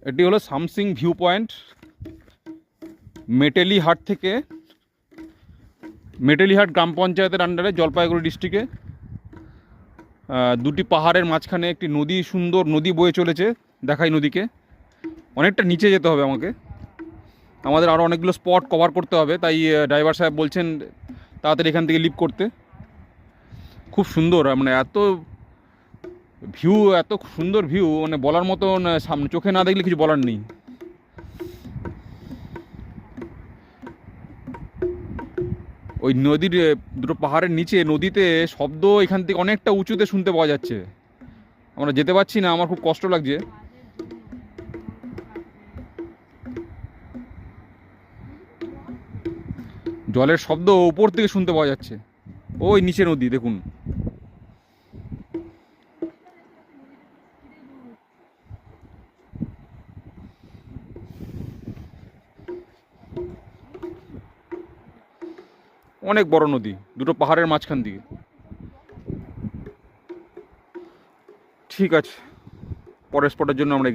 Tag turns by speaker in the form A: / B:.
A: এটি হলো Samsing view point, মেটেলিহাট থেকে, মেটেলিহাট গ্রাম পঞ্চায়েতের আন্ডারে, জলপাইগুড়ি ডিস্ট্রিক্টে। দুটি পাহাড়ের মাঝখানে একটি নদী, সুন্দর নদী বয়ে চলেছে। দেখাই নদীকে, অনেকটা নিচে যেতে হবে আমাকে, আমাদের আরও অনেকগুলো স্পট কভার করতে হবে, তাই ড্রাইভার সাহেব বলছেন তাড়াতাড়ি এখান থেকে লিভ করতে। খুব সুন্দর, মানে এত ভিউ, এত সুন্দর ভিউ, মানে বলার মতন, সামনে চোখে না দেখলে কিছু বলার নেই। ওই নদীর দুটো পাহাড়ের নিচে নদীতে শব্দ এখান থেকে অনেকটা উঁচুতে শুনতে পাওয়া যাচ্ছে। আমরা যেতে পারছি না, আমার খুব কষ্ট লাগছে। জলের শব্দ উপর থেকে শুনতে পাওয়া যাচ্ছে। ওই নিচে নদী দেখুন। অনেক বড় নদী, দুটো পাহাড়ের মাঝখান দিয়ে। ঠিক আছে, পরের স্পটের জন্য আমরা